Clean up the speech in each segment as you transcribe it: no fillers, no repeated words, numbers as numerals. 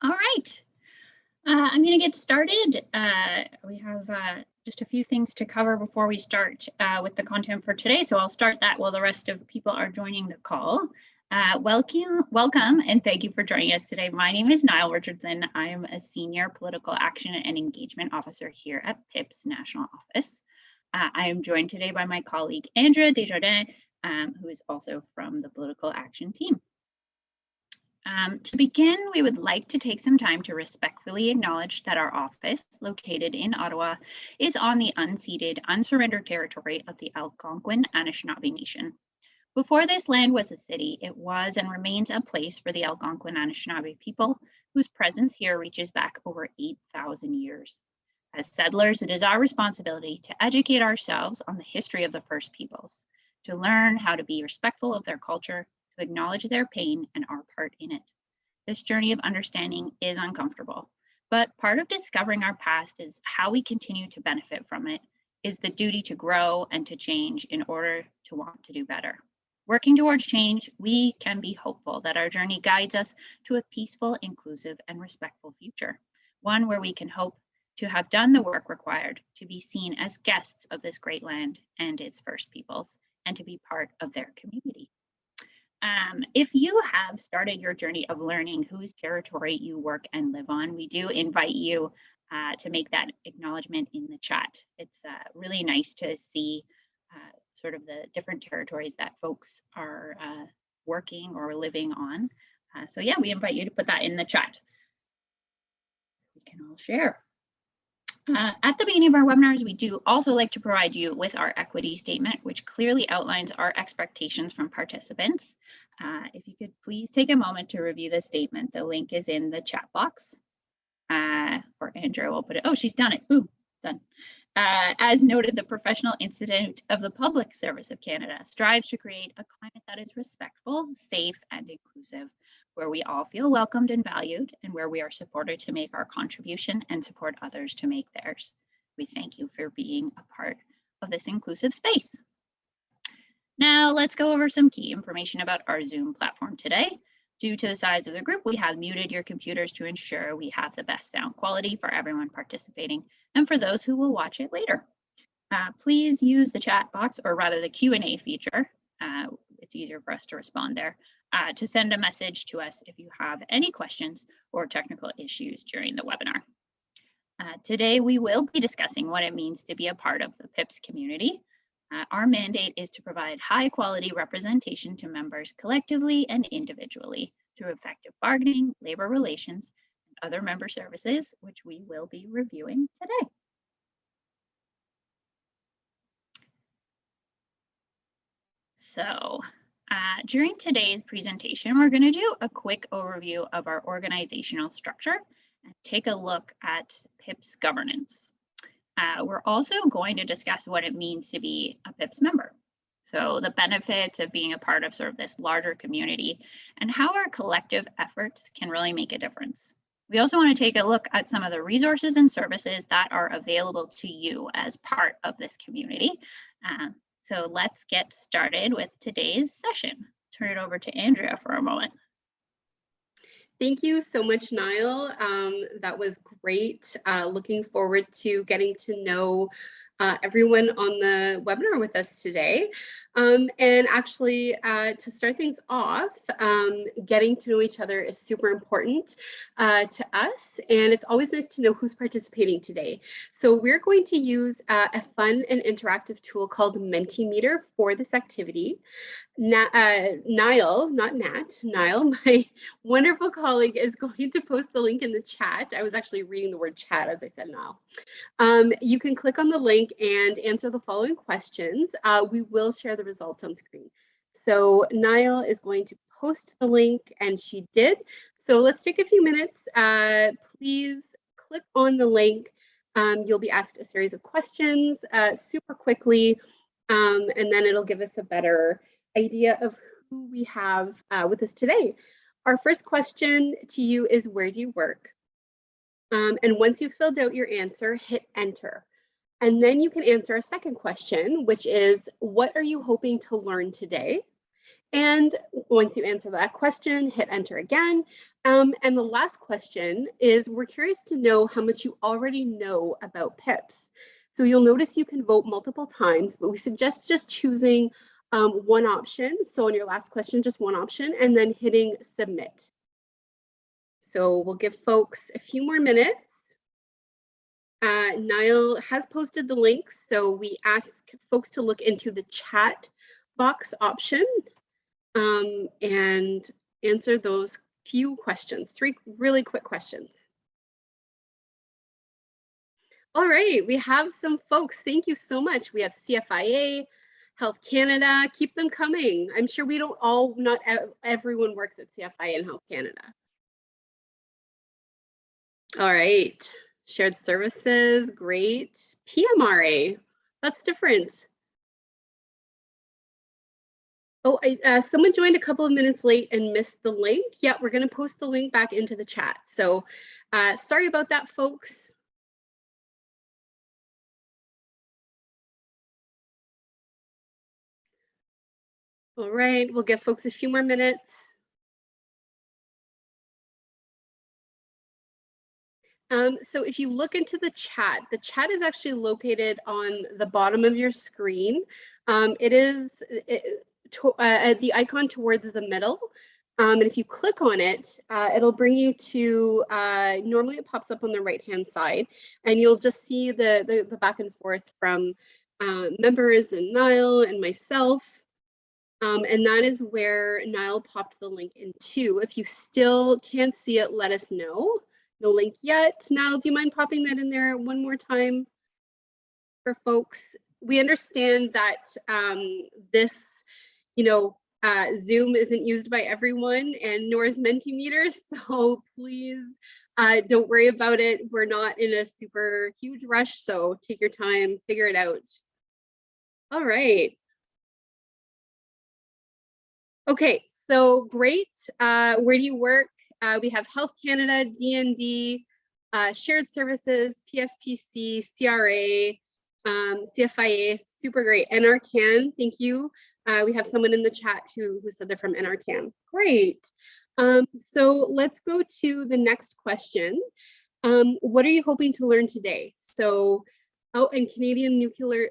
All right, I'm going to get started. We have just a few things to cover before we start with the content for today. So I'll start that while the rest of people are joining the call. Welcome, and thank you for joining us today. My name is Niall Richardson. I am a Senior Political Action and Engagement Officer here at PIPS National Office. I am joined today by my colleague, Andrea Desjardins, who is also from the Political Action team. To begin, we would like to take some time to respectfully acknowledge that our office, located in Ottawa, is on the unceded, unsurrendered territory of the Algonquin Anishinaabe Nation. Before this land was a city, it was and remains a place for the Algonquin Anishinaabe people, whose presence here reaches back over 8,000 years. As settlers, it is our responsibility to educate ourselves on the history of the First Peoples, to learn how to be respectful of their culture, to acknowledge their pain and our part in it. This journey of understanding is uncomfortable, but part of discovering our past is how we continue to benefit from it, is the duty to grow and to change in order to want to do better. Working towards change, we can be hopeful that our journey guides us to a peaceful, inclusive, and respectful future, one where we can hope to have done the work required to be seen as guests of this great land and its First Peoples, and to be part of their community. If you have started your journey of learning whose territory you work and live on, we do invite you to make that acknowledgement in the chat. It's really nice to see sort of the different territories that folks are working or living on. So yeah, we invite you to put that in the chat. We can all share. At the beginning of our webinars, we do also like to provide you with our equity statement, which clearly outlines our expectations from participants. If you could please take a moment to review the statement. The link is in the chat box. Or Andrea will put it. Oh, she's done it. Boom, done. As noted, the Professional Institute of the Public Service of Canada strives to create a climate that is respectful, safe, and inclusive, where we all feel welcomed and valued, and where we are supported to make our contribution and support others to make theirs. We thank you for being a part of this inclusive space. Now let's go over some key information about our Zoom platform today. Due to the size of the group, we have muted your computers to ensure we have the best sound quality for everyone participating and for those who will watch it later. Please use the chat box, or rather the Q&A feature. It's easier for us to respond there, to send a message to us if you have any questions or technical issues during the webinar. Today, we will be discussing what it means to be a part of the PIPS community. Our mandate is to provide high quality representation to members collectively and individually through effective bargaining, labor relations, and other member services, which we will be reviewing today. So during today's presentation, we're going to do a quick overview of our organizational structure and take a look at PIPS governance. We're also going to discuss what it means to be a PIPS member. So the benefits of being a part of sort of this larger community and how our collective efforts can really make a difference. We also want to take a look at some of the resources and services that are available to you as part of this community. So let's get started with today's session. Turn it over to Andrea for a moment. Thank you so much, Niall. That was great. Looking forward to getting to know everyone on the webinar with us today. And actually, to start things off, getting to know each other is super important to us, and it's always nice to know who's participating today. So we're going to use a fun and interactive tool called Mentimeter for this activity. Niall, not Nat, Niall, my wonderful colleague, is going to post the link in the chat. I was actually reading the word chat as I said Niall. You can click on the link and answer the following questions. We will share the results on screen. So Niall is going to post the link, and she did. So let's take a few minutes. Please click on the link. You'll be asked a series of questions super quickly, and then it'll give us a better idea of who we have with us today. Our first question to you is, where do you work? And once you've filled out your answer, hit enter. And then you can answer a second question, which is, what are you hoping to learn today? And once you answer that question, hit enter again. And the last question is, we're curious to know how much you already know about PIPS. So you'll notice you can vote multiple times, but we suggest just choosing one option. So on your last question, just one option, and then hitting submit. So we'll give folks a few more minutes. Niall has posted the links, so we ask folks to look into the chat box option and answer those few questions, 3 really quick questions. All right, we have some folks. Thank you so much. We have CFIA, Health Canada. Keep them coming. I'm sure we don't all, not everyone works at CFIA and Health Canada. All right, shared services, great. PMRA, that's different. Oh, someone joined a couple of minutes late and missed the link. Yeah, we're going to post the link back into the chat. So sorry about that, folks. All right, we'll give folks a few more minutes. So if you look into the chat is actually located on the bottom of your screen. It is the icon towards the middle. And if you click on it, it'll bring you to, normally it pops up on the right-hand side, and you'll just see the back and forth from members and Niall and myself. And that is where Niall popped the link into. If you still can't see it, let us know. No link yet. Niall, do you mind popping that in there one more time for folks? We understand that this, Zoom isn't used by everyone, and nor is Mentimeter, so please don't worry about it. We're not in a super huge rush, so take your time, figure it out. All right. Okay, so great. Where do you work? We have Health Canada, DND, Shared Services, PSPC, CRA, CFIA, super great. NRCan, thank you. We have someone in the chat who said they're from NRCan. Great. So let's go to the next question. What are you hoping to learn today? So, and Canadian nuclear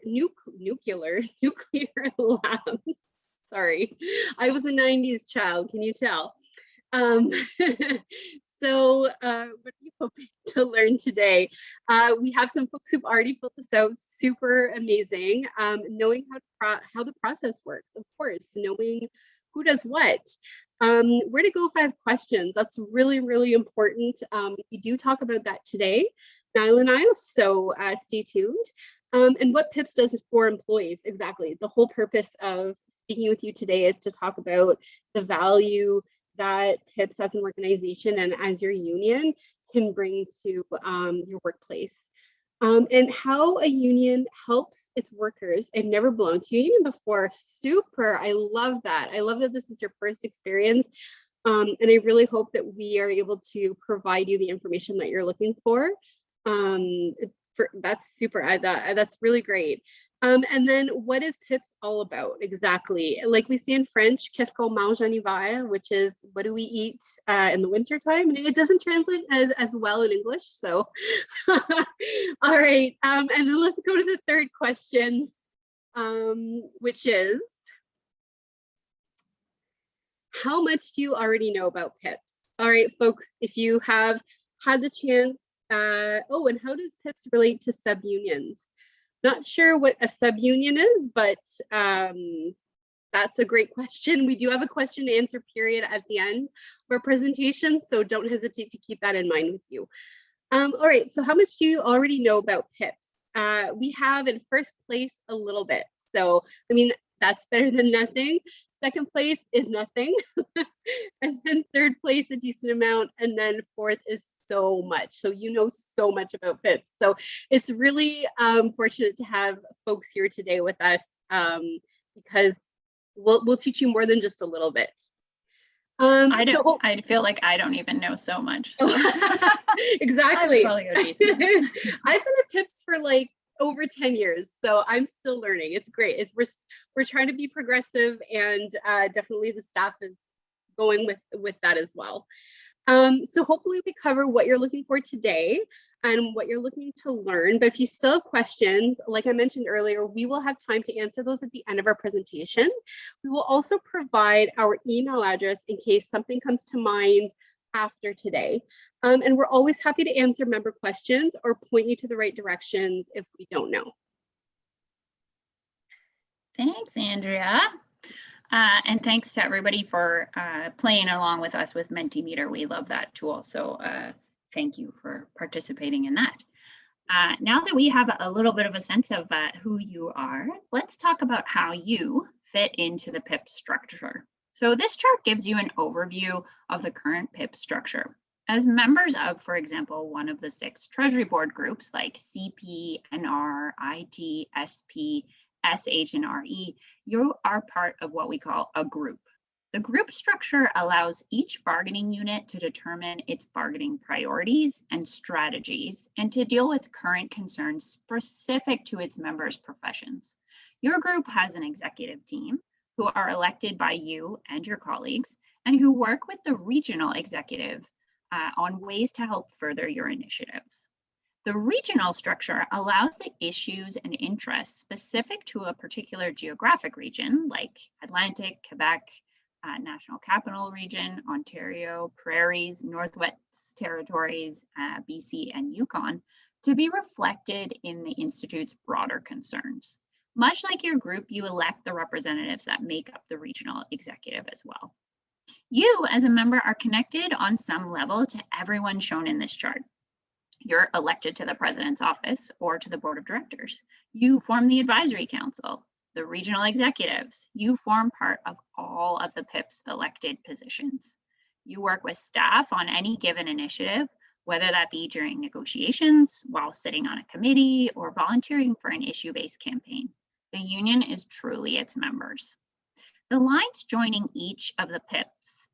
labs. Sorry, I was a 90s child, can you tell? So what are you hoping to learn today? We have some folks who've already filled this out, super amazing. Knowing how the process works, of course, knowing who does what. Where to go if I have questions? That's really, really important. We do talk about that today, Niall and I, so stay tuned. And what PIPS does for employees, exactly. The whole purpose of speaking with you today is to talk about the value that PIPS as an organization and as your union can bring to your workplace. And how a union helps its workers. I've never belonged to a union before. Super, I love that. I love that this is your first experience. And I really hope that we are able to provide you the information that you're looking for. That's super, that's really great. And then what is PIPS all about exactly? Like we say in French, qu'est-ce qu'on mange en hiver, which is what do we eat in the winter time? And it doesn't translate as well in English, so. All right, and then let's go to the third question, which is, how much do you already know about PIPS? All right, folks, if you have had the chance, and how does PIPS relate to subunions? Not sure what a subunion is, but that's a great question. We do have a question and answer period at the end of our presentation, so don't hesitate to keep that in mind with you. All right, so how much do you already know about PIPS? We have in first place a little bit. So, I mean, that's better than nothing. Second place is nothing. And then third place, a decent amount. And then fourth is so much. So you know so much about PIPS. So it's really fortunate to have folks here today with us because we'll teach you more than just a little bit. I feel like I don't even know so much. So. Exactly. I'd probably go decent. I've been at PIPS for like over 10 years. So I'm still learning. It's great. We're trying to be progressive, and definitely the staff is going with that as well. So hopefully we cover what you're looking for today and what you're looking to learn. But if you still have questions, like I mentioned earlier, we will have time to answer those at the end of our presentation. We will also provide our email address in case something comes to mind after today. And we're always happy to answer member questions or point you to the right directions if we don't know. Thanks, Andrea. And thanks to everybody for playing along with us with Mentimeter. We love that tool. So thank you for participating in that. Now that we have a little bit of a sense of who you are, let's talk about how you fit into the PIPS structure. So this chart gives you an overview of the current PIPS structure. As members of, for example, one of the 6 Treasury Board groups like CP, NR, IT, SP, SH, and RE, you are part of what we call a group. The group structure allows each bargaining unit to determine its bargaining priorities and strategies and to deal with current concerns specific to its members' professions. Your group has an executive team who are elected by you and your colleagues and who work with the regional executive on ways to help further your initiatives. The regional structure allows the issues and interests specific to a particular geographic region like Atlantic, Quebec, National Capital Region, Ontario, Prairies, Northwest Territories, BC, and Yukon to be reflected in the Institute's broader concerns. Much like your group, you elect the representatives that make up the regional executive as well. You, as a member, are connected on some level to everyone shown in this chart. You're elected to the president's office or to the board of directors. You form the advisory council, the regional executives. You form part of all of the PIPS elected positions. You work with staff on any given initiative, whether that be during negotiations, while sitting on a committee, or volunteering for an issue-based campaign. The union is truly its members. The lines joining each of the PIPS,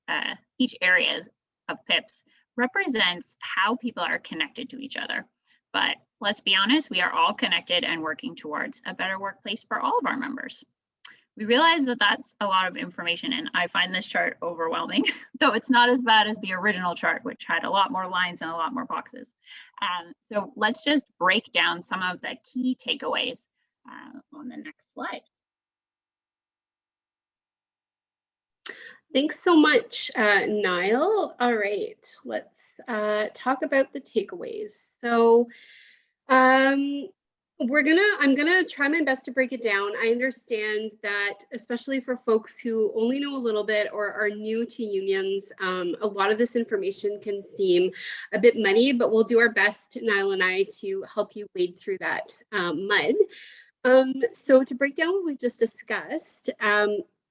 each areas of PIPS, represents how people are connected to each other. But let's be honest, we are all connected and working towards a better workplace for all of our members. We realize that that's a lot of information, and I find this chart overwhelming, though it's not as bad as the original chart, which had a lot more lines and a lot more boxes. So let's just break down some of the key takeaways on the next slide. Thanks so much, Niall. All right, let's talk about the takeaways. So I'm gonna try my best to break it down. I understand that, especially for folks who only know a little bit or are new to unions, a lot of this information can seem a bit muddy, but we'll do our best, Niall and I, to help you wade through that mud. So to break down what we've just discussed,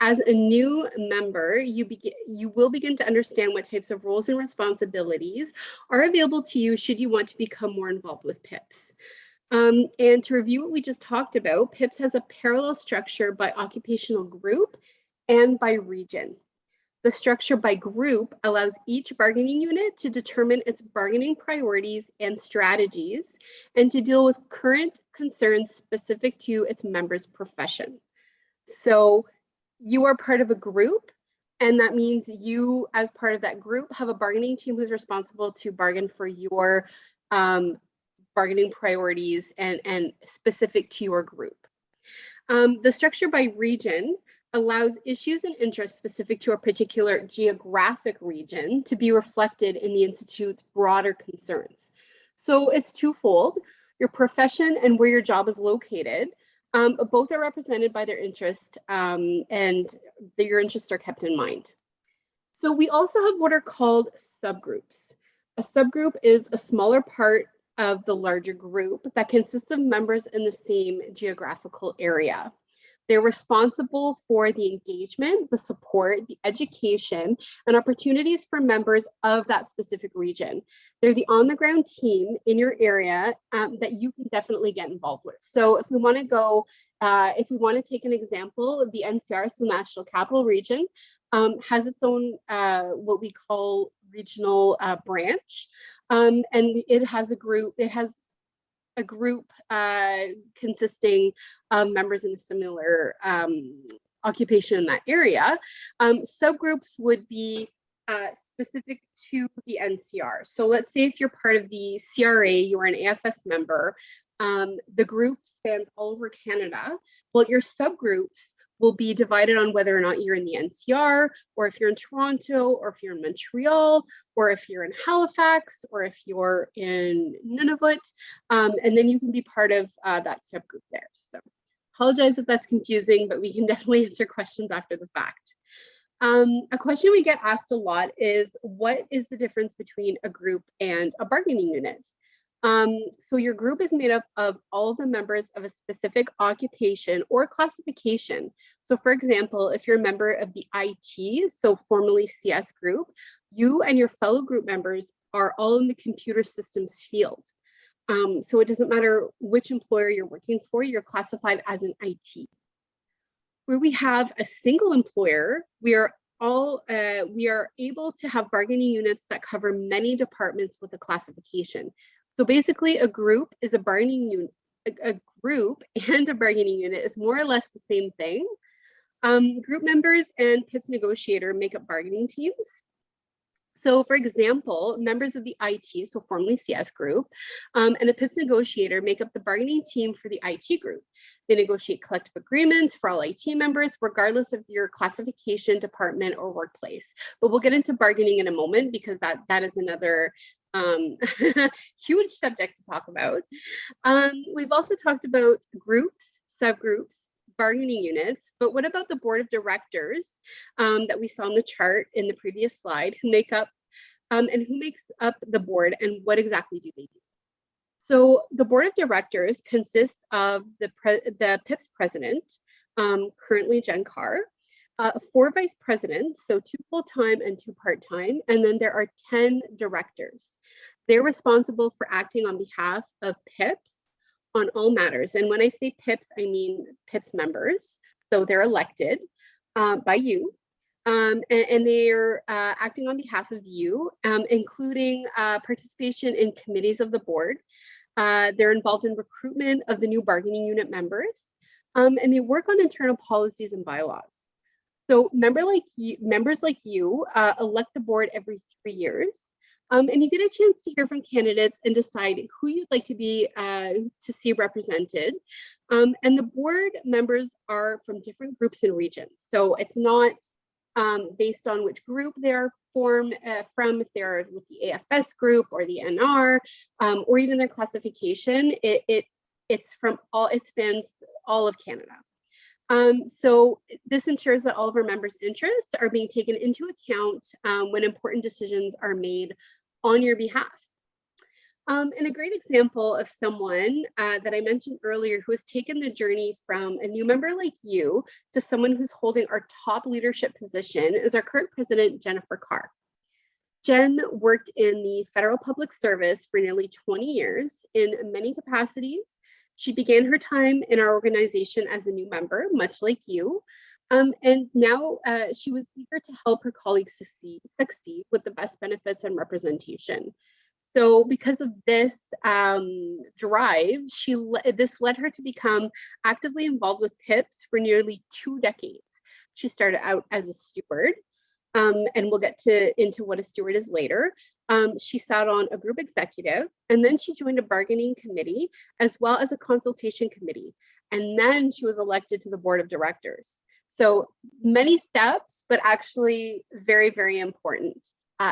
as a new member, you will begin to understand what types of roles and responsibilities are available to you should you want to become more involved with PIPS. And to review what we just talked about, PIPS has a parallel structure by occupational group and by region. The structure by group allows each bargaining unit to determine its bargaining priorities and strategies and to deal with current concerns specific to its members' profession. So you are part of a group, and that means you, as part of that group, have a bargaining team who's responsible to bargain for your bargaining priorities and specific to your group. The structure by region allows issues and interests specific to a particular geographic region to be reflected in the Institute's broader concerns. So it's twofold: your profession and where your job is located. Both are represented by their interest, and your interests are kept in mind. So we also have what are called subgroups. A subgroup is a smaller part of the larger group that consists of members in the same geographical area. They're responsible for the engagement, the support, the education, and opportunities for members of that specific region. They're the on-the-ground team in your area that you can definitely get involved with. So if we want to go, if we want to take an example, the NCR, so National Capital Region, has its own what we call regional branch, and it has a group. It has a group consisting of members in a similar occupation in that area. Subgroups would be specific to the NCR. So let's say if you're part of the CRA, you're an AFS member, the group spans all over Canada. Well, your subgroups will be divided on whether or not you're in the NCR, or if you're in Toronto, or if you're in Montreal, or if you're in Halifax, or if you're in Nunavut, and then you can be part of that subgroup there. So apologize if that's confusing, but we can definitely answer questions after the fact. A question we get asked a lot is, what is the difference between a group and a bargaining unit? So your group is made up of all of the members of a specific occupation or classification. So for example, if you're a member of the IT, so formerly CS group, you and your fellow group members are all in the computer systems field. So it doesn't matter which employer you're working for, you're classified as an IT. Where we have a single employer, we are able to have bargaining units that cover many departments with a classification. So basically, a group is a bargaining unit. A group and a bargaining unit is more or less the same thing. Group members and PIPS negotiator make up bargaining teams. So for example, members of the IT, so formerly CS group, and a PIPS negotiator make up the bargaining team for the IT group. They negotiate collective agreements for all IT members, regardless of your classification, department, or workplace. But we'll get into bargaining in a moment, because that is another huge subject to talk about. We've also talked about groups, subgroups, bargaining units, but what about the board of directors that we saw on the chart in the previous slide, who make up and who makes up the board, and what exactly do they do? So the board of directors consists of the PIPS president, currently Jen Carr, 4 vice presidents, so 2 full-time and 2 part-time, and then there are 10 directors. They're responsible for acting on behalf of PIPS on all matters. And when I say PIPS, I mean PIPS members. So they're elected by you, and they're acting on behalf of you, including participation in committees of the board. They're involved in recruitment of the new bargaining unit members, and they work on internal policies and bylaws. So members like you elect the board every 3 years. And you get a chance to hear from candidates and decide who you'd like to be to see represented. And the board members are from different groups and regions. So it's not based on which group they're from, if they're with the AFS group or the NR, or even their classification. It spans all of Canada. So this ensures that all of our members' interests are being taken into account when important decisions are made on your behalf. And a great example of someone that I mentioned earlier who has taken the journey from a new member like you to someone who's holding our top leadership position is our current president, Jennifer Carr. Jen worked in the federal public service for nearly 20 years in many capacities. She began her time in our organization as a new member, much like you. And now she was eager to help her colleagues succeed with the best benefits and representation. So because of this drive, this led her to become actively involved with PIPS for nearly 2 decades. She started out as a steward, and we'll get into what a steward is later. She sat on a group executive, and then she joined a bargaining committee as well as a consultation committee. And then she was elected to the board of directors. So many steps, but actually very, very important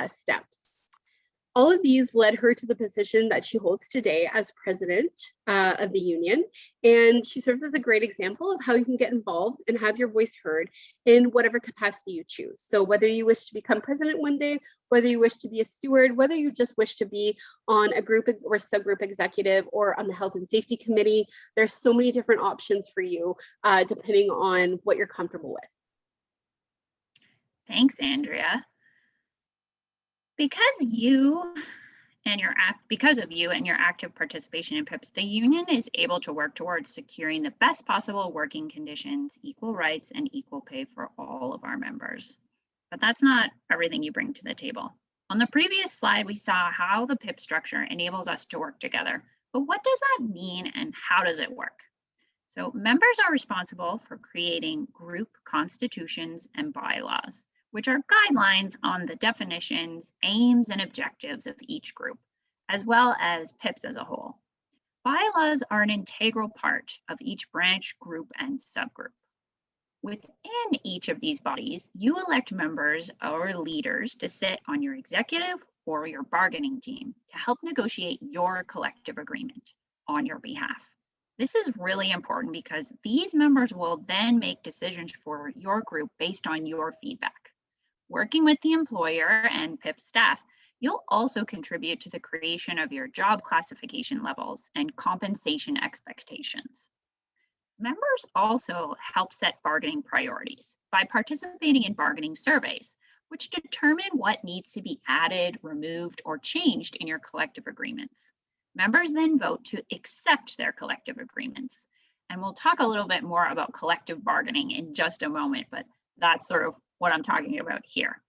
steps. All of these led her to the position that she holds today as president of the union. And she serves as a great example of how you can get involved and have your voice heard in whatever capacity you choose. So whether you wish to become president one day, whether you wish to be a steward, whether you just wish to be on a group or subgroup executive or on the health and safety committee, there's so many different options for you depending on what you're comfortable with. Thanks, Andrea. Because of you and your active participation in PIPS, the union is able to work towards securing the best possible working conditions, equal rights, and equal pay for all of our members. But that's not everything you bring to the table. On the previous slide, we saw how the PIPS structure enables us to work together, But what does that mean and how does it work? So members are responsible for creating group constitutions and bylaws, which are guidelines on the definitions, aims, and objectives of each group, as well as PIPS as a whole. Bylaws are an integral part of each branch, group, and subgroup. Within each of these bodies, you elect members or leaders to sit on your executive or your bargaining team to help negotiate your collective agreement on your behalf. This is really important because these members will then make decisions for your group based on your feedback. Working with the employer and PIPS staff, you'll also contribute to the creation of your job classification levels and compensation expectations. Members also help set bargaining priorities by participating in bargaining surveys, which determine what needs to be added, removed, or changed in your collective agreements. Members then vote to accept their collective agreements. And we'll talk a little bit more about collective bargaining in just a moment, but that's sort of what I'm talking about here.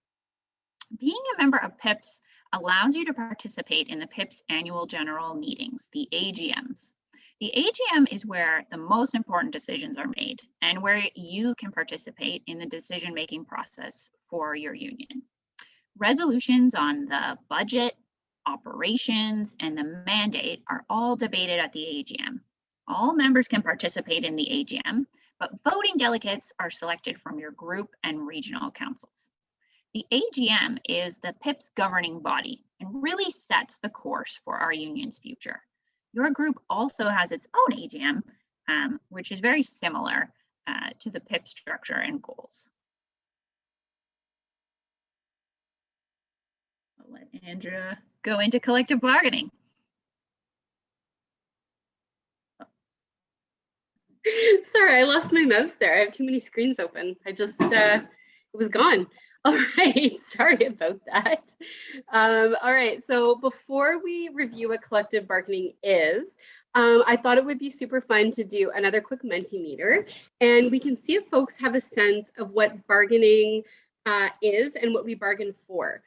Being a member of PIPS allows you to participate in the PIPS annual general meetings, the AGMs. The AGM is where the most important decisions are made and where you can participate in the decision-making process for your union. Resolutions on the budget, operations, and the mandate are all debated at the AGM. All members can participate in the AGM, but voting delegates are selected from your group and regional councils. The AGM is the PIPS governing body and really sets the course for our union's future. Your group also has its own AGM, which is very similar to the PIPS structure and goals. I'll let Andrea go into collective bargaining. Sorry, I lost my mouse there. I have too many screens open. I just, it was gone. All right, sorry about that. All right, so before we review what collective bargaining is, I thought it would be super fun to do another quick Mentimeter, and we can see if folks have a sense of what bargaining is and what we bargain for.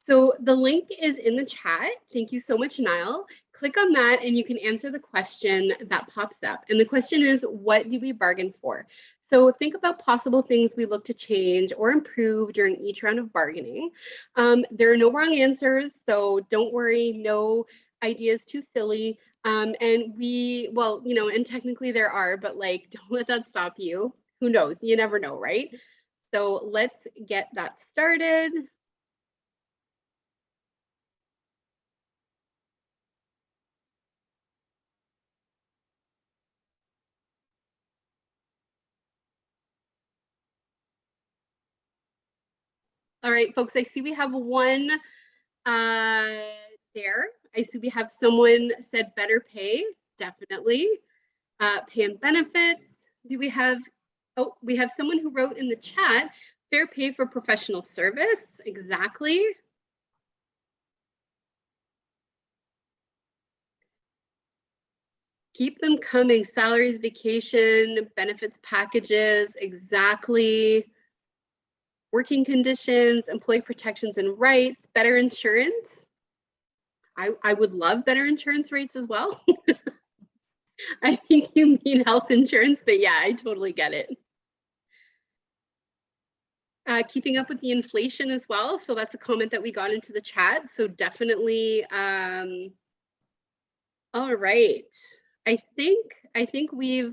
So the link is in the chat. Thank you so much, Niall. Click on that and you can answer the question that pops up. And the question is, what do we bargain for? So think about possible things we look to change or improve during each round of bargaining. There are no wrong answers, so don't worry, no ideas too silly. And we, well, you know, and technically there are, but like, don't let that stop you. Who knows? You never know, right? So let's get that started. All right, folks, I see we have one there. I see we have someone said better pay, definitely. Pay and benefits. Do we have, oh, we have someone who wrote in the chat, fair pay for professional service, exactly. Keep them coming, salaries, vacation, benefits packages, exactly. Working conditions, employee protections and rights, better insurance. I would love better insurance rates as well. I think you mean health insurance, but yeah, I totally get it. Keeping up with the inflation as well. So that's a comment that we got into the chat. So definitely, all right. I think we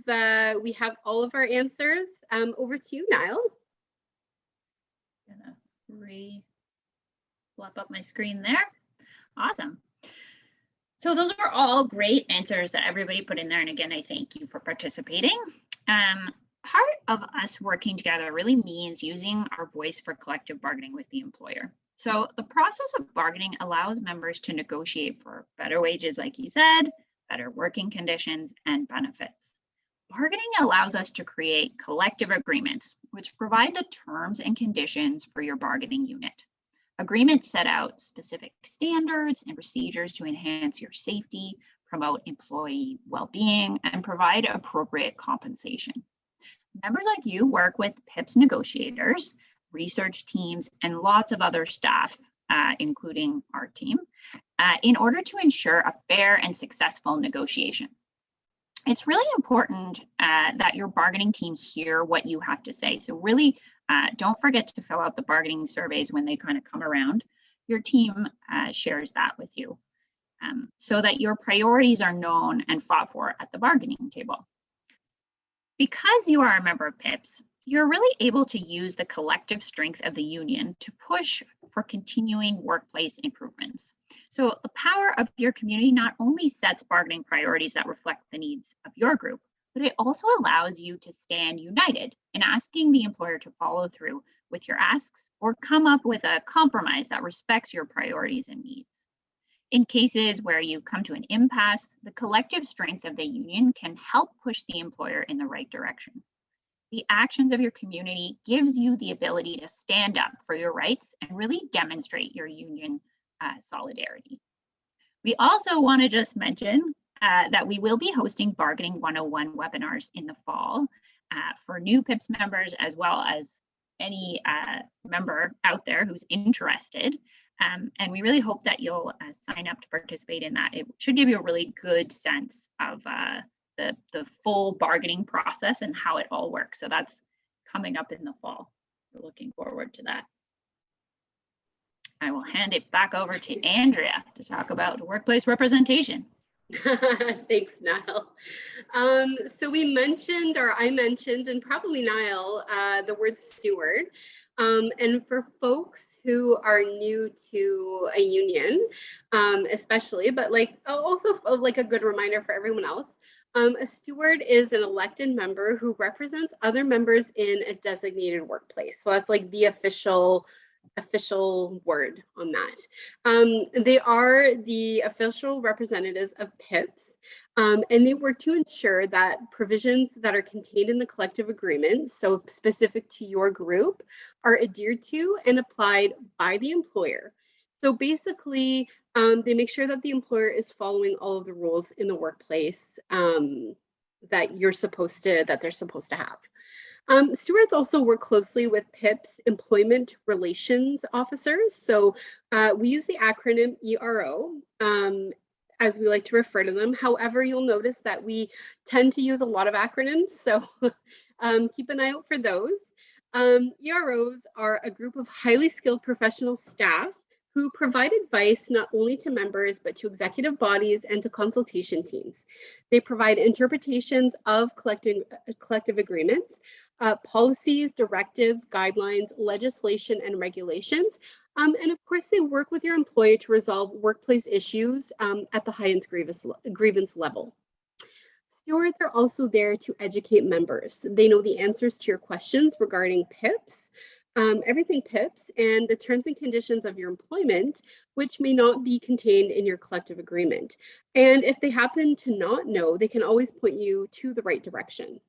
have all of our answers. Over to you, Niall. Gonna flop up my screen there. Awesome. So those are all great answers that everybody put in there. And again, I thank you for participating. Part of us working together really means using our voice for collective bargaining with the employer. So the process of bargaining allows members to negotiate for better wages, like you said, better working conditions, and benefits. Bargaining allows us to create collective agreements, which provide the terms and conditions for your bargaining unit. Agreements set out specific standards and procedures to enhance your safety, promote employee well-being, and provide appropriate compensation. Members like you work with PIPS negotiators, research teams, and lots of other staff, including our team, in order to ensure a fair and successful negotiation. It's really important that your bargaining team hear what you have to say. So really don't forget to fill out the bargaining surveys when they kind of come around. Your team shares that with you so that your priorities are known and fought for at the bargaining table. Because you are a member of PIPS, you're really able to use the collective strength of the union to push for continuing workplace improvements. So the power of your community not only sets bargaining priorities that reflect the needs of your group, but it also allows you to stand united in asking the employer to follow through with your asks or come up with a compromise that respects your priorities and needs. In cases where you come to an impasse, the collective strength of the union can help push the employer in the right direction. The actions of your community gives you the ability to stand up for your rights and really demonstrate your union solidarity. We also want to just mention that we will be hosting Bargaining 101 webinars in the fall for new PIPS members, as well as any member out there who's interested. And we really hope that you'll sign up to participate in that. It should give you a really good sense of the full bargaining process and how it all works. So that's coming up in the fall. We're looking forward to that. I will hand it back over to Andrea to talk about workplace representation. Thanks, Niall. So we mentioned, or I mentioned, and probably Niall, the word steward. And for folks who are new to a union, especially, but like also like a good reminder for everyone else, a steward is an elected member who represents other members in a designated workplace. So that's like the official word on that. They are the official representatives of PIPS, and they work to ensure that provisions that are contained in the collective agreement, so specific to your group, are adhered to and applied by the employer. So basically, they make sure that the employer is following all of the rules in the workplace that they're supposed to have. Stewards also work closely with PIPS employment relations officers. So we use the acronym ERO, as we like to refer to them. However, you'll notice that we tend to use a lot of acronyms, so keep an eye out for those. EROs are a group of highly skilled professional staff who provide advice not only to members, but to executive bodies and to consultation teams. They provide interpretations of collective agreements, policies, directives, guidelines, legislation, and regulations. And of course, they work with your employer to resolve workplace issues at the highest grievance level. Stewards are also there to educate members. They know the answers to your questions regarding PIPS, everything PIPS, and the terms and conditions of your employment, which may not be contained in your collective agreement. And if they happen to not know, they can always point you to the right direction.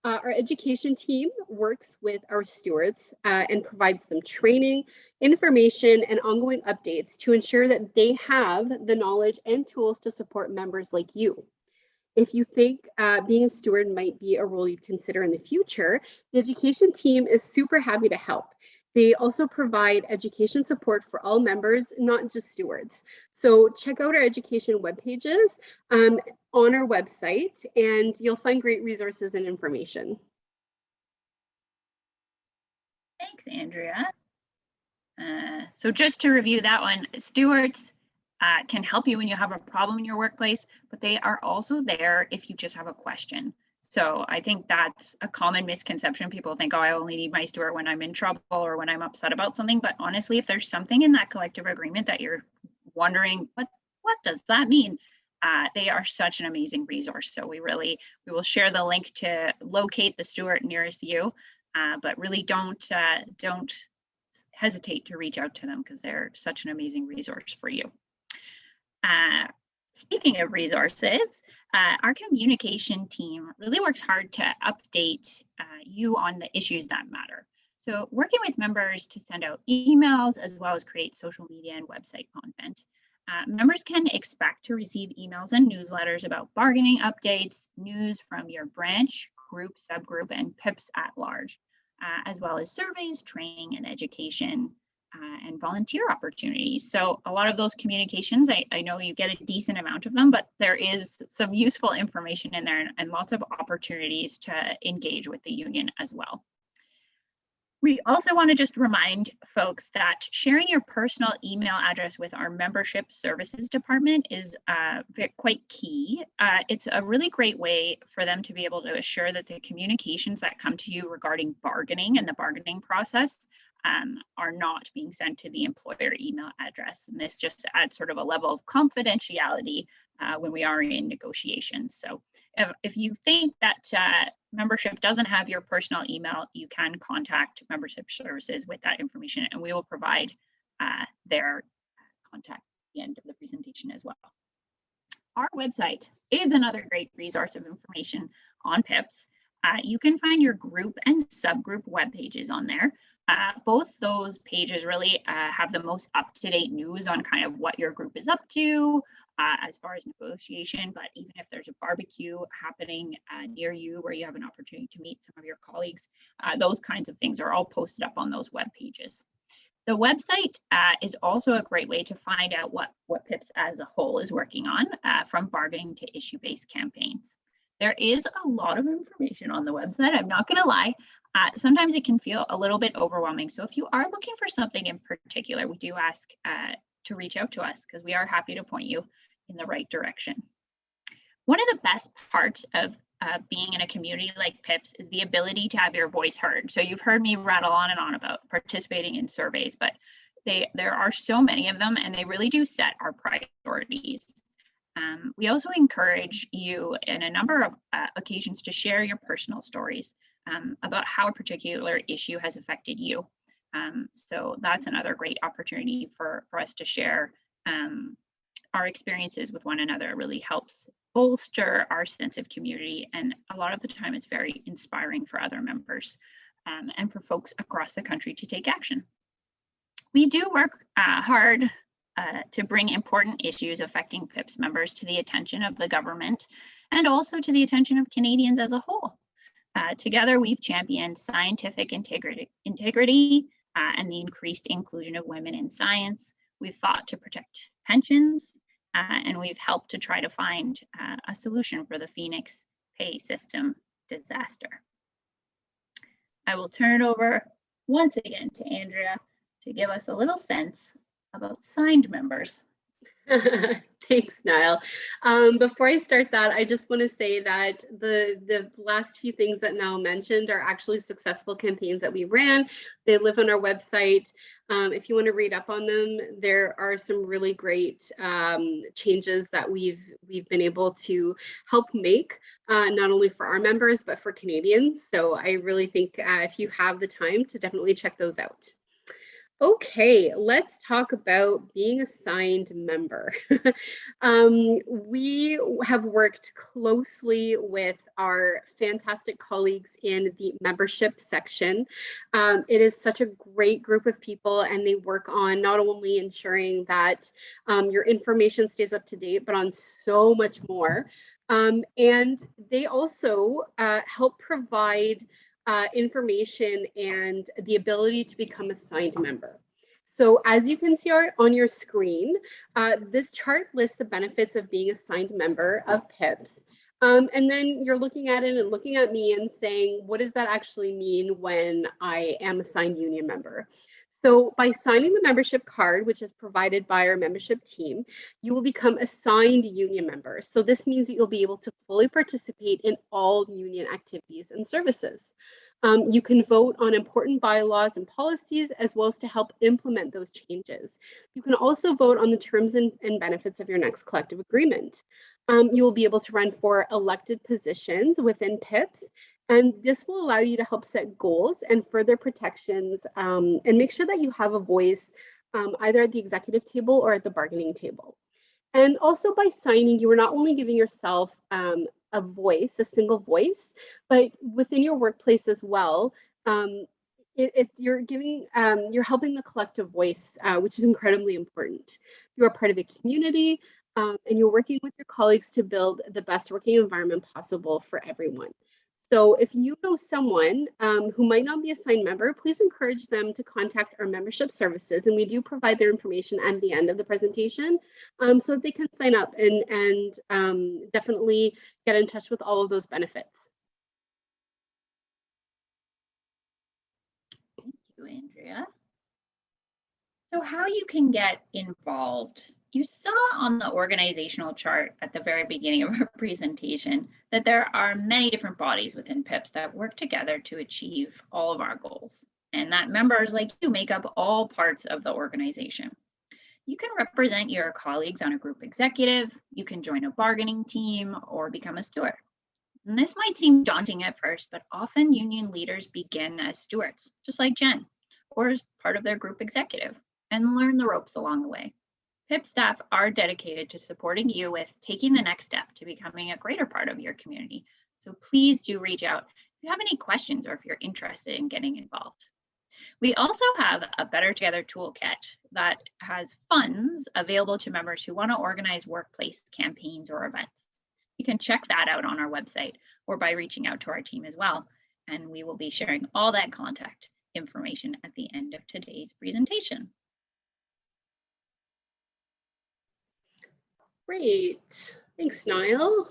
Our education team works with our stewards and provides them training, information, and ongoing updates to ensure that they have the knowledge and tools to support members like you. If you think being a steward might be a role you'd consider in the future, the education team is super happy to help. They also provide education support for all members, not just stewards. So check out our education web pages on our website, and you'll find great resources and information. Thanks, Andrea. So just to review that one, stewards can help you when you have a problem in your workplace, but they are also there if you just have a question. So I think that's a common misconception. People think, oh, I only need my steward when I'm in trouble or when I'm upset about something. But honestly, if there's something in that collective agreement that you're wondering, what does that mean? They are such an amazing resource. So we will share the link to locate the steward nearest you, but really don't hesitate to reach out to them because they're such an amazing resource for you. Speaking of resources, our communication team really works hard to update you on the issues that matter. So working with members to send out emails as well as create social media and website content. Members can expect to receive emails and newsletters about bargaining updates, news from your branch, group, subgroup, and PIPS at large, as well as surveys, training, and education and volunteer opportunities. So a lot of those communications, I know you get a decent amount of them, but there is some useful information in there and lots of opportunities to engage with the union as well. We also want to just remind folks that sharing your personal email address with our membership services department is quite key. It's a really great way for them to be able to assure that the communications that come to you regarding bargaining and the bargaining process are not being sent to the employer email address. And this just adds sort of a level of confidentiality when we are in negotiations. So if you think that membership doesn't have your personal email, you can contact membership services with that information, and we will provide their contact at the end of the presentation as well. Our website is another great resource of information on PIPS. You can find your group and subgroup web pages on there. Both those pages really have the most up-to-date news on kind of what your group is up to as far as negotiation, but even if there's a barbecue happening near you where you have an opportunity to meet some of your colleagues, those kinds of things are all posted up on those web pages. The website is also a great way to find out what PIPS as a whole is working on, from bargaining to issue-based campaigns. There is a lot of information on the website, I'm not going to lie. Sometimes it can feel a little bit overwhelming. So if you are looking for something in particular, we do ask to reach out to us because we are happy to point you in the right direction. One of the best parts of being in a community like PIPS is the ability to have your voice heard. So you've heard me rattle on and on about participating in surveys, but there are so many of them and they really do set our priorities. We also encourage you in a number of occasions to share your personal stories about how a particular issue has affected you. So that's another great opportunity for us to share our experiences with one another. It really helps bolster our sense of community, and a lot of the time it's very inspiring for other members and for folks across the country to take action. We do work hard to bring important issues affecting PIPS members to the attention of the government and also to the attention of Canadians as a whole. Together, we've championed scientific integrity and the increased inclusion of women in science. We've fought to protect pensions, and we've helped to try to find a solution for the Phoenix pay system disaster. I will turn it over once again to Andrea to give us a little sense about signed members. Thanks, Niall. Before I start that, I just want to say that the last few things that Niall mentioned are actually successful campaigns that we ran. They live on our website. If you want to read up on them, there are some really great changes that we've been able to help make, not only for our members, but for Canadians. So I really think if you have the time to definitely check those out. Okay, let's talk about being a signed member. We have worked closely with our fantastic colleagues in the membership section. It is such a great group of people, and they work on not only ensuring that your information stays up to date, but on so much more. And they also help provide information and the ability to become a signed member. So as you can see on your screen, this chart lists the benefits of being a signed member of PIPS. And then you're looking at it and looking at me and saying, what does that actually mean when I am a signed union member? So by signing the membership card, which is provided by our membership team, you will become a signed union member. So this means that you'll be able to fully participate in all union activities and services. You can vote on important bylaws and policies, as well as to help implement those changes. You can also vote on the terms and benefits of your next collective agreement. You will be able to run for elected positions within PIPS, and this will allow you to help set goals and further protections and make sure that you have a voice either at the executive table or at the bargaining table. And also by signing, you are not only giving yourself a voice, a single voice, but within your workplace as well, you're helping the collective voice, which is incredibly important. You are part of a community, and you're working with your colleagues to build the best working environment possible for everyone. So if you know someone who might not be a signed member, please encourage them to contact our membership services. And we do provide their information at the end of the presentation so that they can sign up and definitely get in touch with all of those benefits. Thank you, Andrea. So how you can get involved. You saw on the organizational chart at the very beginning of our presentation that there are many different bodies within PIPS that work together to achieve all of our goals, and that members like you make up all parts of the organization. You can represent your colleagues on a group executive, you can join a bargaining team, or become a steward. And this might seem daunting at first, but often union leaders begin as stewards, just like Jen, or as part of their group executive, and learn the ropes along the way. PIP staff are dedicated to supporting you with taking the next step to becoming a greater part of your community. So please do reach out if you have any questions or if you're interested in getting involved. We also have a Better Together toolkit that has funds available to members who want to organize workplace campaigns or events. You can check that out on our website or by reaching out to our team as well. And we will be sharing all that contact information at the end of today's presentation. Great, thanks, Niall.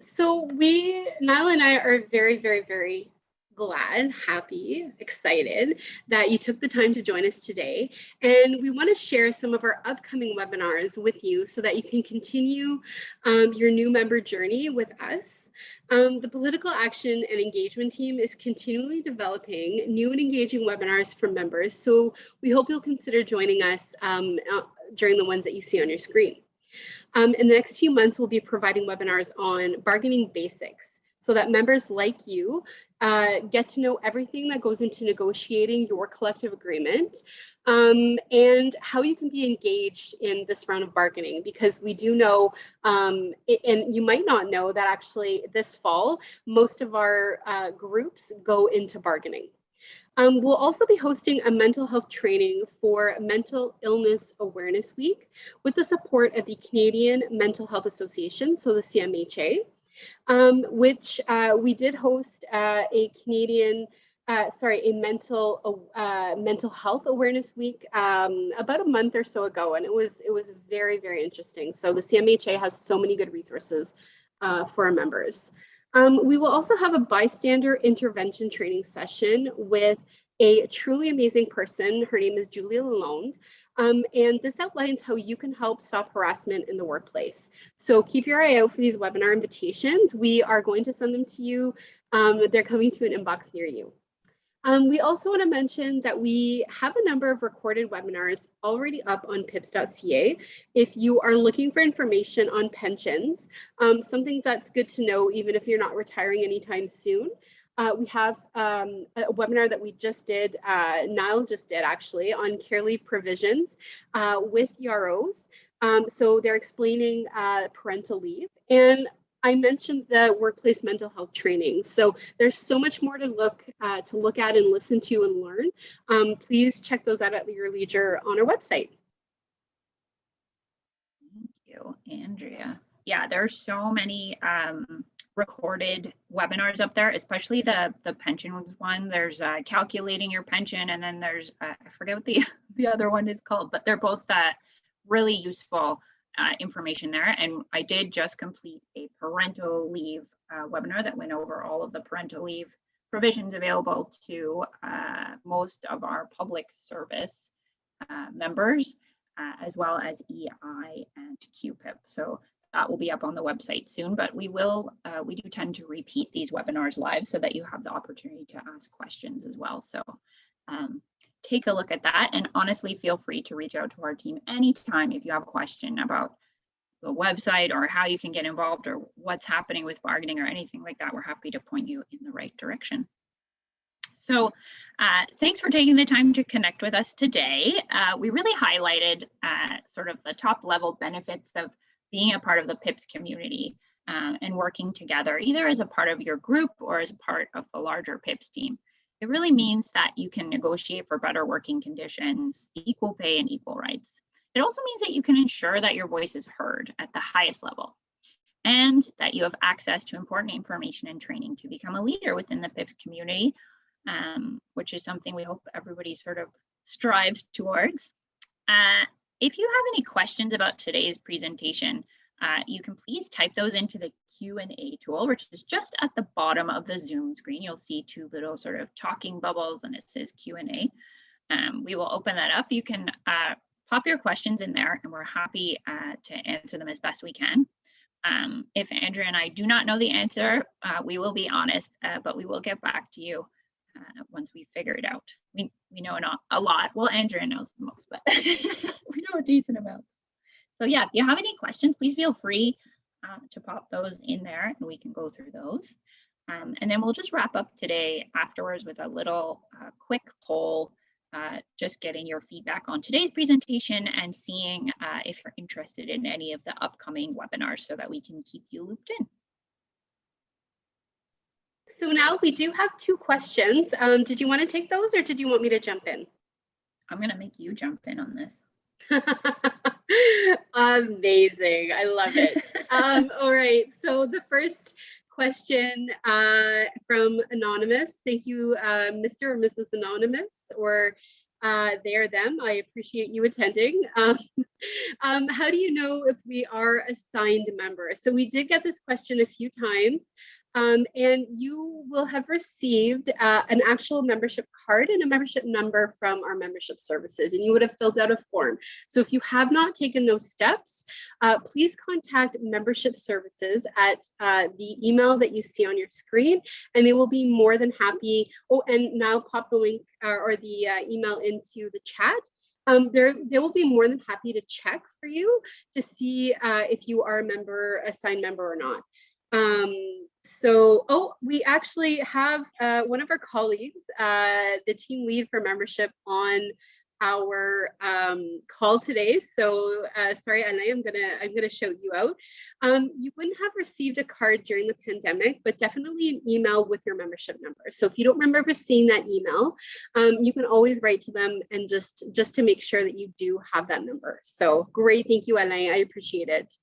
So Niall and I are very, very, very glad, happy, excited that you took the time to join us today. And we want to share some of our upcoming webinars with you so that you can continue your new member journey with us. The Political Action and Engagement team is continually developing new and engaging webinars for members. So we hope you'll consider joining us during the ones that you see on your screen. In the next few months, we'll be providing webinars on bargaining basics so that members like you get to know everything that goes into negotiating your collective agreement and how you can be engaged in this round of bargaining, because we do know, and you might not know that actually this fall, most of our groups go into bargaining. We'll also be hosting a mental health training for Mental Illness Awareness Week with the support of the Canadian Mental Health Association, so the CMHA, which we did host a mental health awareness week about a month or so ago, and it was very, very interesting. So the CMHA has so many good resources for our members. We will also have a bystander intervention training session with a truly amazing person. Her name is Julia Lalonde. And this outlines how you can help stop harassment in the workplace. So keep your eye out for these webinar invitations. We are going to send them to you. They're coming to an inbox near you. We also want to mention that we have a number of recorded webinars already up on PIPS.ca. If you are looking for information on pensions, something that's good to know even if you're not retiring anytime soon, we have a webinar that we just did, Niall just did actually, on care leave provisions with EROs. So they're explaining parental leave. And I mentioned the workplace mental health training. So there's so much more to look at and listen to and learn. Please check those out at your leisure on our website. Thank you, Andrea. Yeah, there's so many recorded webinars up there, especially the pensions one. There's calculating your pension, and then there's I forget what the other one is called, but they're both really useful information there. And I did just complete a parental leave webinar that went over all of the parental leave provisions available to most of our public service members, as well as EI and QPIP. So that will be up on the website soon, but we do tend to repeat these webinars live so that you have the opportunity to ask questions as well. So take a look at that, and honestly, feel free to reach out to our team anytime if you have a question about the website or how you can get involved or what's happening with bargaining or anything like that. We're happy to point you in the right direction. So thanks for taking the time to connect with us today. We really highlighted sort of the top level benefits of being a part of the PIPS community and working together, either as a part of your group or as a part of the larger PIPS team. It really means that you can negotiate for better working conditions, equal pay, and equal rights. It also means that you can ensure that your voice is heard at the highest level. and that you have access to important information and training to become a leader within the PIPS community, which is something we hope everybody sort of strives towards. If you have any questions about today's presentation, you can please type those into the Q&A tool, which is just at the bottom of the Zoom screen. You'll see two little sort of talking bubbles and it says Q&A. We will open that up. You can pop your questions in there and we're happy to answer them as best we can. If Andrea and I do not know the answer, we will be honest, but we will get back to you once we figure it out. We know not a lot. Well, Andrea knows the most, but we know a decent amount. So yeah, if you have any questions, please feel free to pop those in there and we can go through those. And then we'll just wrap up today afterwards with a little quick poll, just getting your feedback on today's presentation and seeing if you're interested in any of the upcoming webinars so that we can keep you looped in. So now we do have two questions. Did you want to take those or did you want me to jump in? I'm going to make you jump in on this. Amazing. I love it. All right. So the first question from Anonymous. Thank you, Mr. or Mrs. Anonymous, or they or them. I appreciate you attending. How do you know if we are assigned members? So we did get this question a few times. And you will have received an actual membership card and a membership number from our membership services, and you would have filled out a form. So if you have not taken those steps, please contact membership services at the email that you see on your screen, and they will be more than happy. Oh, and now pop the link or the email into the chat. They will be more than happy to check for you to see if you are a member, assigned member or not. We actually have one of our colleagues, the team lead for membership, on our call today. So sorry, Alain, I'm gonna shout you out. You wouldn't have received a card during the pandemic, but definitely an email with your membership number. So if you don't remember seeing that email, you can always write to them and just to make sure that you do have that number. So great, thank you, Alain. I appreciate it.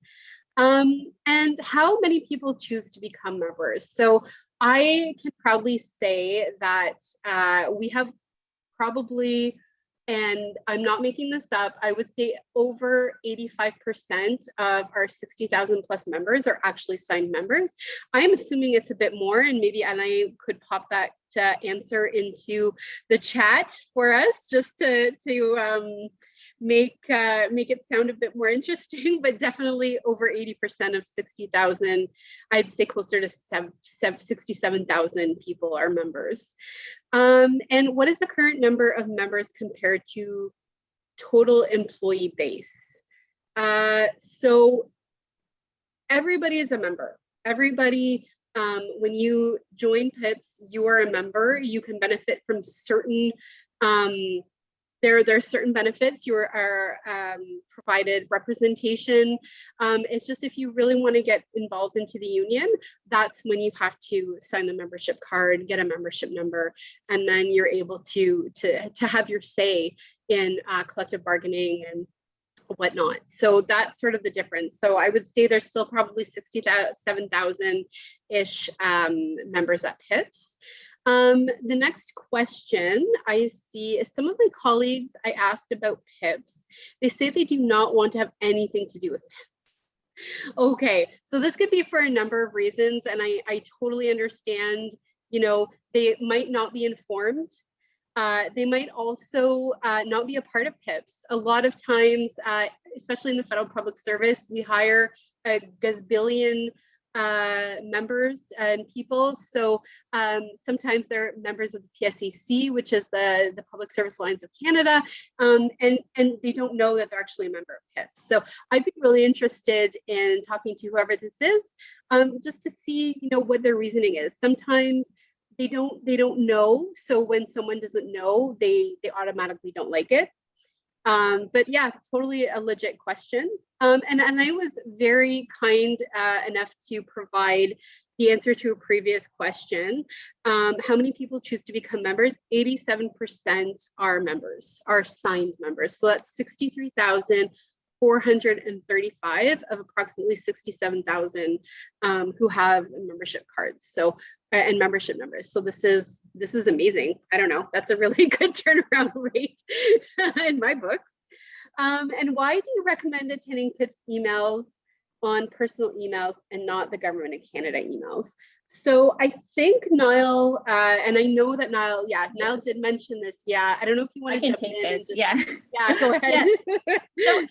And how many people choose to become members? So I can proudly say that we have probably, and I'm not making this up, I would say over 85% of our 60,000 plus members are actually signed members. I'm assuming it's a bit more, and maybe Alain could pop that answer into the chat for us just to make it sound a bit more interesting, but definitely over 80% of 60,000, I'd say closer to 67,000 people are members. And what is the current number of members compared to total employee base? So everybody is a member. Everybody, when you join PIPS, you are a member. You can benefit from certain there are certain benefits. You are provided representation. It's just if you really want to get involved into the union, that's when you have to sign the membership card, get a membership number, and then you're able to have your say in collective bargaining and whatnot. So that's sort of the difference. So I would say there's still probably 67,000-ish members at PIPS. The next question I see is some of my colleagues I asked about PIPS. They say they do not want to have anything to do with PIPS. Okay, so this could be for a number of reasons, and I totally understand, you know, they might not be informed. They might also not be a part of PIPS. A lot of times, especially in the federal public service, we hire a gazillion members and people. So sometimes they're members of the PIPSC, which is the Public Service Alliance of Canada, and they don't know that they're actually a member of PIPS. So I'd be really interested in talking to whoever this is, just to see, you know, what their reasoning is. Sometimes they don't know. So when someone doesn't know, they automatically don't like it. But yeah, totally a legit question. And I was very kind enough to provide the answer to a previous question. How many people choose to become members? 87% are members, are signed members. So that's 63,000 435 of approximately 67,000 who have membership cards. So and membership numbers. So this is amazing. I don't know. That's a really good turnaround rate in my books. And why do you recommend attending PIPS emails on personal emails and not the Government of Canada emails? So I think Niall, and I know that Niall, Niall did mention this. Yeah, I don't know if you want to jump in and just, yeah, go ahead. So,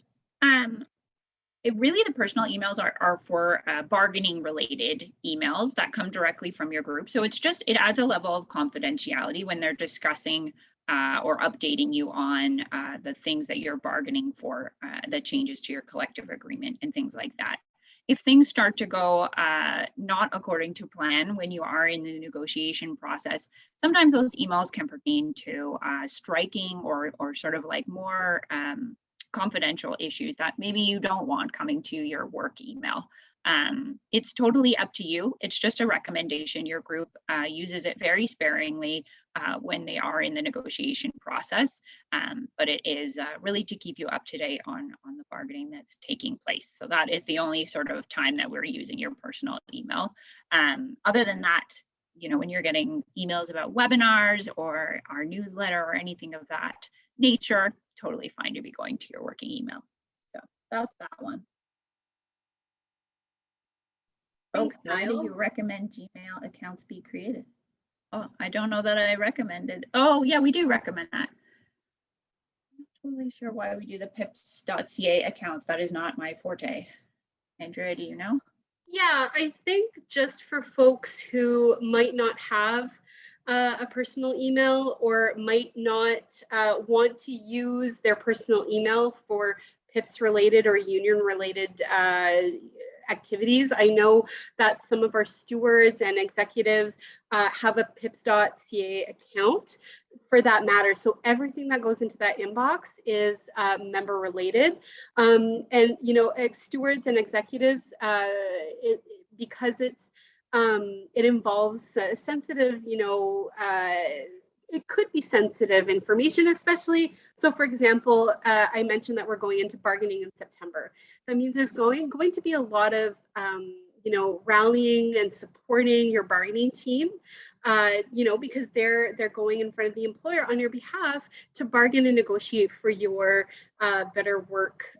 really the personal emails are for bargaining related emails that come directly from your group. So it adds a level of confidentiality when they're discussing or updating you on the things that you're bargaining for, the changes to your collective agreement and things like that. If things start to go not according to plan when you are in the negotiation process, sometimes those emails can pertain to striking or sort of like more confidential issues that maybe you don't want coming to your work email. It's totally up to you. It's just a recommendation. Your group uses it very sparingly when they are in the negotiation process, but it is really to keep you up to date on the bargaining that's taking place. So that is the only sort of time that we're using your personal email. Other than that, when you're getting emails about webinars or our newsletter or anything of that nature, totally fine to be going to your working email. So that's that one. Thanks, Why Niall. do you recommend Gmail accounts be created? Oh, I don't know that I recommended. Oh, yeah, we do recommend that. I'm not totally sure why we do the PIPSC accounts. That is not my forte. Andrea, do you know? Yeah, I think just for folks who might not have a personal email or might not want to use their personal email for PIPS related or union related activities. I know that some of our stewards and executives have a pips.ca account for that matter. So everything that goes into that inbox is member related. And, stewards and executives, because it involves sensitive, it could be sensitive information, especially. So for example, I mentioned that we're going into bargaining in September. That means there's going to be a lot of, rallying and supporting your bargaining team, because they're going in front of the employer on your behalf to bargain and negotiate for your better work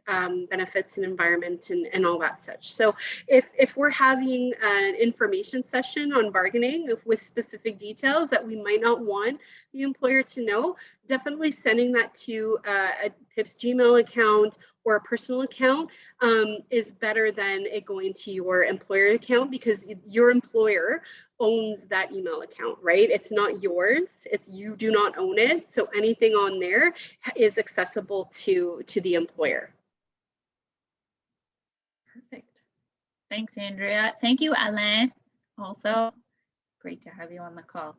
benefits and environment and all that such. So if we're having an information session on bargaining with specific details that we might not want the employer to know, definitely sending that to a PIPS Gmail account or a personal account is better than it going to your employer account, because your employer owns that email account, right? It's not yours. You do not own it. So anything on there is accessible to the employer. Perfect. Thanks, Andrea. Thank you, Alain. Also, great to have you on the call.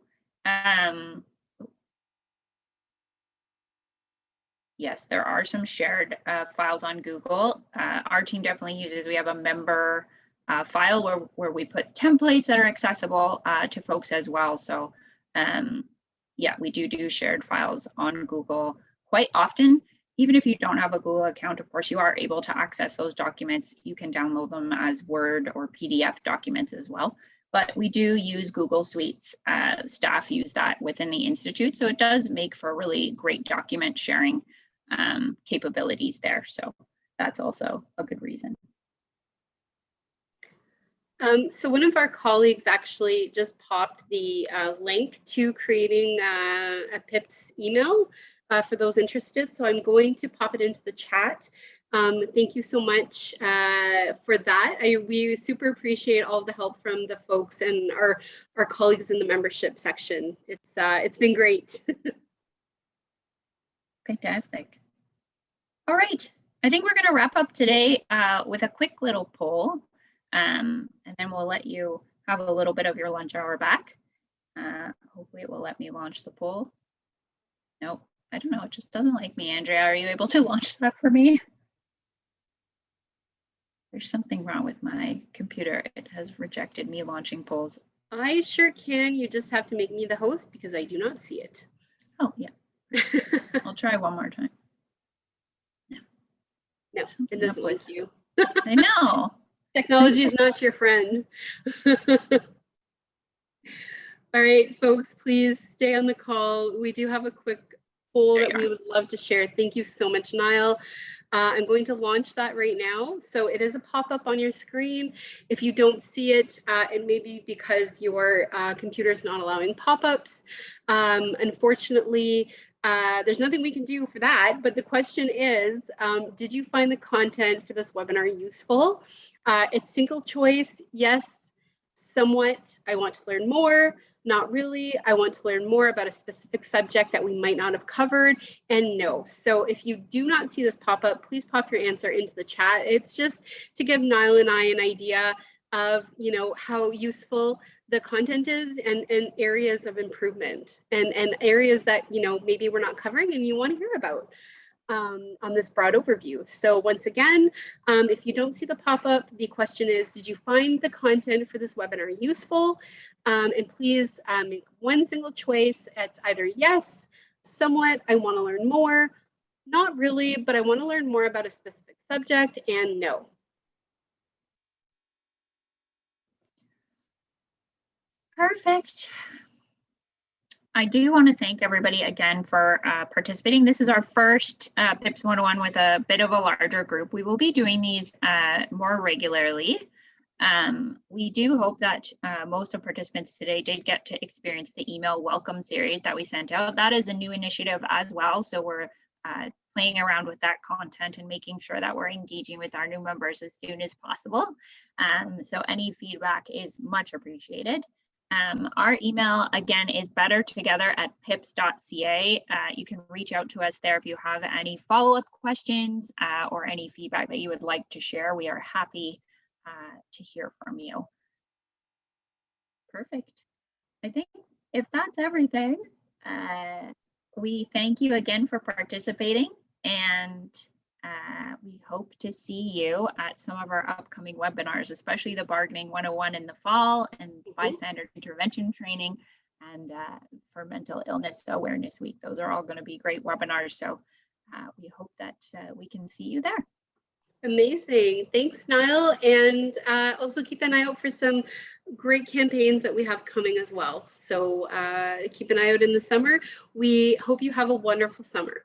Yes, there are some shared files on Google. Our team definitely uses, we have a member file where we put templates that are accessible to folks as well. So yeah, we do shared files on Google quite often. Even if you don't have a Google account, of course, you are able to access those documents. You can download them as Word or PDF documents as well. But we do use Google Suites. Staff use that within the Institute. So it does make for really great document sharing capabilities there. So that's also a good reason. So one of our colleagues actually just popped the link to creating a PIPS email for those interested. So I'm going to pop it into the chat. Thank you so much for that. We super appreciate all the help from the folks and our colleagues in the membership section. It's been great. Fantastic. All right, I think we're going to wrap up today with a quick little poll, and then we'll let you have a little bit of your lunch hour back. Hopefully it will let me launch the poll. Nope, I don't know, it just doesn't like me. Andrea, are you able to launch that for me? There's something wrong with my computer. It has rejected me launching polls. I sure can. You just have to make me the host because I do not see it. Oh, yeah. I'll try one more time. No, it doesn't miss you. I know. Technology is not your friend. All right, folks, please stay on the call. We do have a quick poll that we would love to share. Thank you so much, Niall. I'm going to launch that right now. So it is a pop-up on your screen. If you don't see it, it may be because your computer is not allowing pop-ups. Unfortunately, there's nothing we can do for that, but the question is, did you find the content for this webinar useful? It's single choice, yes, somewhat, I want to learn more, not really, I want to learn more about a specific subject that we might not have covered, and no. So if you do not see this pop up, please pop your answer into the chat. It's just to give Niall and I an idea of, you know, how useful the content is and areas of improvement and areas that, you know, maybe we're not covering and you want to hear about on this broad overview. So once again, if you don't see the pop-up, the question is, did you find the content for this webinar useful? And please make one single choice. It's either yes, somewhat, I want to learn more, not really, but I want to learn more about a specific subject, and no. Perfect. I do want to thank everybody again for participating. This is our first PIPS 101 with a bit of a larger group. We will be doing these more regularly. We do hope that most of participants today did get to experience the email welcome series that we sent out. That is a new initiative as well. So we're playing around with that content and making sure that we're engaging with our new members as soon as possible. So any feedback is much appreciated. Our email, again, is bettertogether@pips.ca. You can reach out to us there if you have any follow-up questions or any feedback that you would like to share. We are happy to hear from you. Perfect. I think if that's everything, we thank you again for participating, and we hope to see you at some of our upcoming webinars, especially the Bargaining 101 in the fall and bystander intervention training and for Mental Illness Awareness Week. Those are all going to be great webinars. So we hope that we can see you there. Amazing. Thanks, Niall. And also keep an eye out for some great campaigns that we have coming as well. So keep an eye out in the summer. We hope you have a wonderful summer.